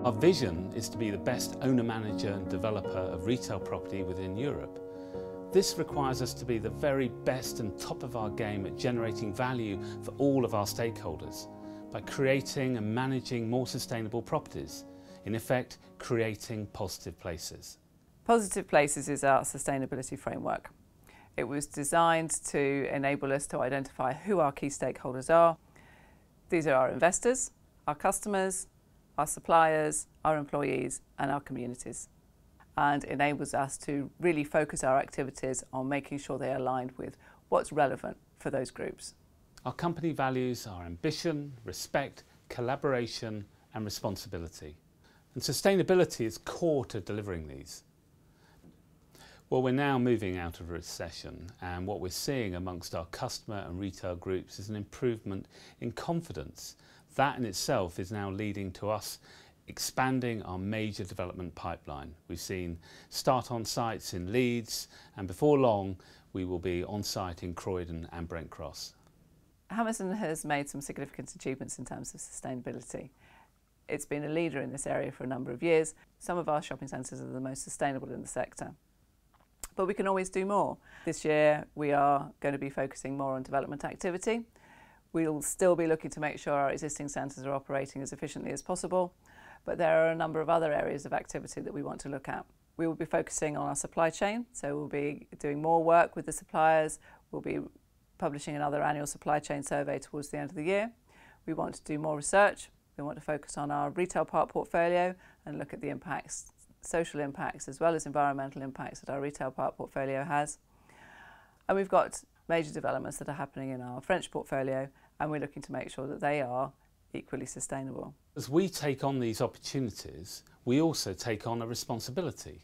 Our vision is to be the best owner, manager and developer of retail property within Europe. This requires us to be the very best and top of our game at generating value for all of our stakeholders by creating and managing more sustainable properties, in effect creating positive places. Positive Places is our sustainability framework. It was designed to enable us to identify who our key stakeholders are. These are our investors, our customers, our suppliers, our employees and our communities, and enables us to really focus our activities on making sure they are aligned with what's relevant for those groups. Our company values are ambition, respect, collaboration and responsibility. And sustainability is core to delivering these. Well, we're now moving out of a recession, and what we're seeing amongst our customer and retail groups is an improvement in confidence. That in itself is now leading to us expanding our major development pipeline. We've seen start on sites in Leeds, and before long we will be on site in Croydon and Brent Cross. Hammerson has made some significant achievements in terms of sustainability. It's been a leader in this area for a number of years. Some of our shopping centres are the most sustainable in the sector. But we can always do more. This year we are going to be focusing more on development activity. We'll still be looking to make sure our existing centres are operating as efficiently as possible, but there are a number of other areas of activity that we want to look at. We will be focusing on our supply chain, so we'll be doing more work with the suppliers. We'll be publishing another annual supply chain survey towards the end of the year. We want to do more research. We want to focus on our retail park portfolio and look at the impacts, social impacts as well as environmental impacts that our retail park portfolio has. And we've got major developments that are happening in our French portfolio, and we're looking to make sure that they are equally sustainable. As we take on these opportunities, we also take on a responsibility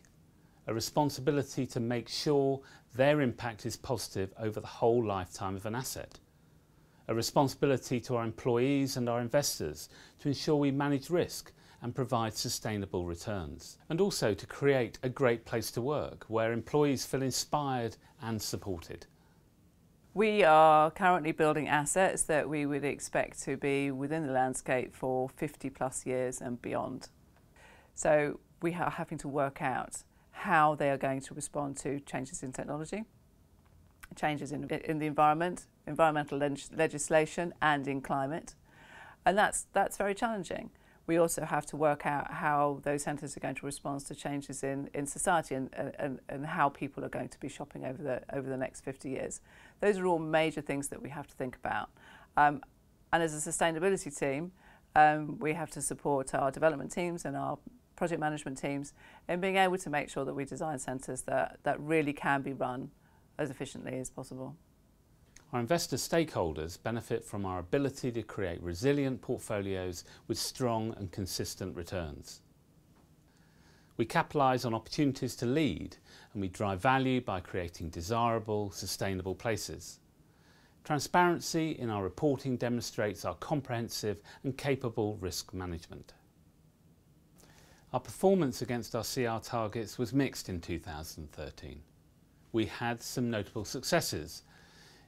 to make sure their impact is positive over the whole lifetime of an asset. A responsibility to our employees and our investors to ensure we manage risk and provide sustainable returns. And also to create a great place to work where employees feel inspired and supported. We are currently building assets that we would expect to be within the landscape for 50 plus years and beyond. So we are having to work out how they are going to respond to changes in technology, changes in the environment, environmental legislation and in climate. And that's very challenging. We also have to work out how those centres are going to respond to changes in society and how people are going to be shopping over the next 50 years. Those are all major things that we have to think about. And as a sustainability team, we have to support our development teams and our project management teams in being able to make sure that we design centres that really can be run as efficiently as possible. Our investor stakeholders benefit from our ability to create resilient portfolios with strong and consistent returns. We capitalise on opportunities to lead, and we drive value by creating desirable, sustainable places. Transparency in our reporting demonstrates our comprehensive and capable risk management. Our performance against our CR targets was mixed in 2013. We had some notable successes,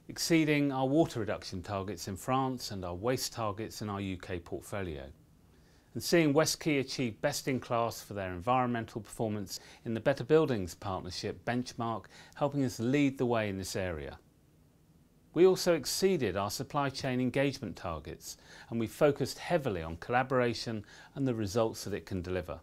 exceeding our water reduction targets in France and our waste targets in our UK portfolio, and seeing West Quay achieve best in class for their environmental performance in the Better Buildings Partnership benchmark, helping us lead the way in this area. We also exceeded our supply chain engagement targets, and we focused heavily on collaboration and the results that it can deliver.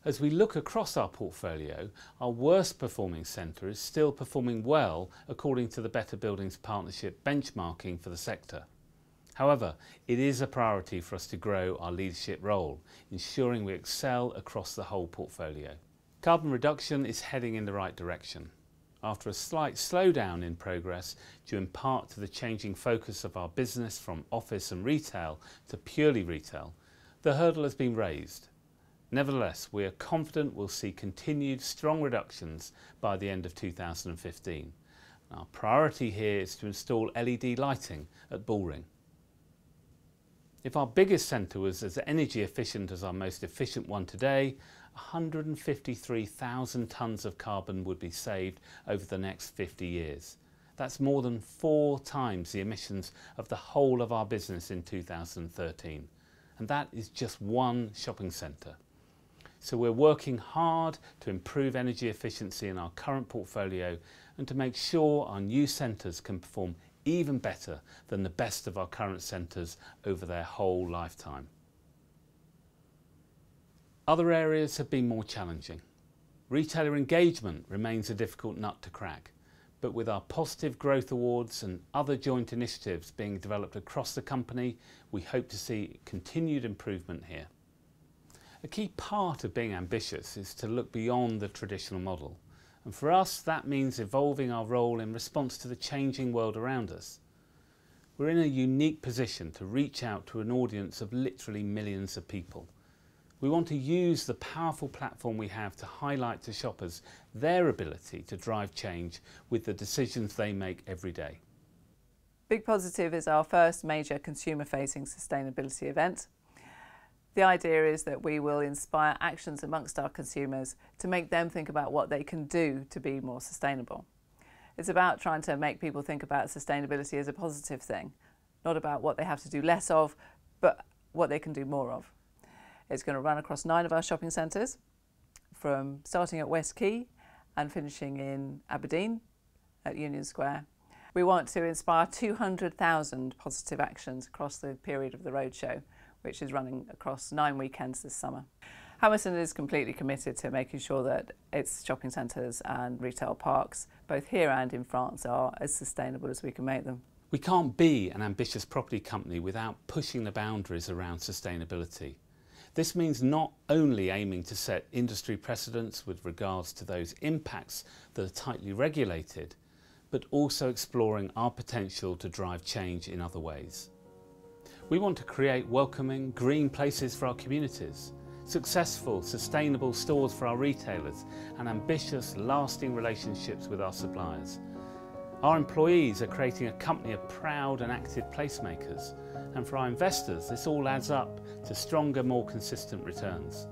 As we look across our portfolio, our worst performing centre is still performing well according to the Better Buildings Partnership benchmarking for the sector. However, it is a priority for us to grow our leadership role, ensuring we excel across the whole portfolio. Carbon reduction is heading in the right direction. After a slight slowdown in progress, due in part to the changing focus of our business from office and retail to purely retail, the hurdle has been raised. Nevertheless, we are confident we'll see continued strong reductions by the end of 2015. Our priority here is to install LED lighting at Bullring. If our biggest centre was as energy efficient as our most efficient one today, 153,000 tonnes of carbon would be saved over the next 50 years. That's more than 4 times the emissions of the whole of our business in 2013. and that is just one shopping centre. So we're working hard to improve energy efficiency in our current portfolio and to make sure our new centres can perform even better than the best of our current centres over their whole lifetime. Other areas have been more challenging. Retailer engagement remains a difficult nut to crack, but with our positive growth awards and other joint initiatives being developed across the company, we hope to see continued improvement here. A key part of being ambitious is to look beyond the traditional model, and for us that means evolving our role in response to the changing world around us. We're in a unique position to reach out to an audience of literally millions of people. We want to use the powerful platform we have to highlight to shoppers their ability to drive change with the decisions they make every day. Big Positive is our first major consumer-facing sustainability event. The idea is that we will inspire actions amongst our consumers to make them think about what they can do to be more sustainable. It's about trying to make people think about sustainability as a positive thing, not about what they have to do less of, but what they can do more of. It's going to run across 9 of our shopping centres, from starting at West Quay and finishing in Aberdeen at Union Square. We want to inspire 200,000 positive actions across the period of the roadshow, which is running across 9 weekends this summer. Hammerson is completely committed to making sure that its shopping centres and retail parks, both here and in France, are as sustainable as we can make them. We can't be an ambitious property company without pushing the boundaries around sustainability. This means not only aiming to set industry precedents with regards to those impacts that are tightly regulated, but also exploring our potential to drive change in other ways. We want to create welcoming, green places for our communities, successful, sustainable stores for our retailers, and ambitious, lasting relationships with our suppliers. Our employees are creating a company of proud and active placemakers, and for our investors this all adds up to stronger, more consistent returns.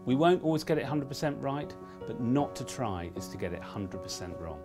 We won't always get it 100% right, but not to try is to get it 100% wrong.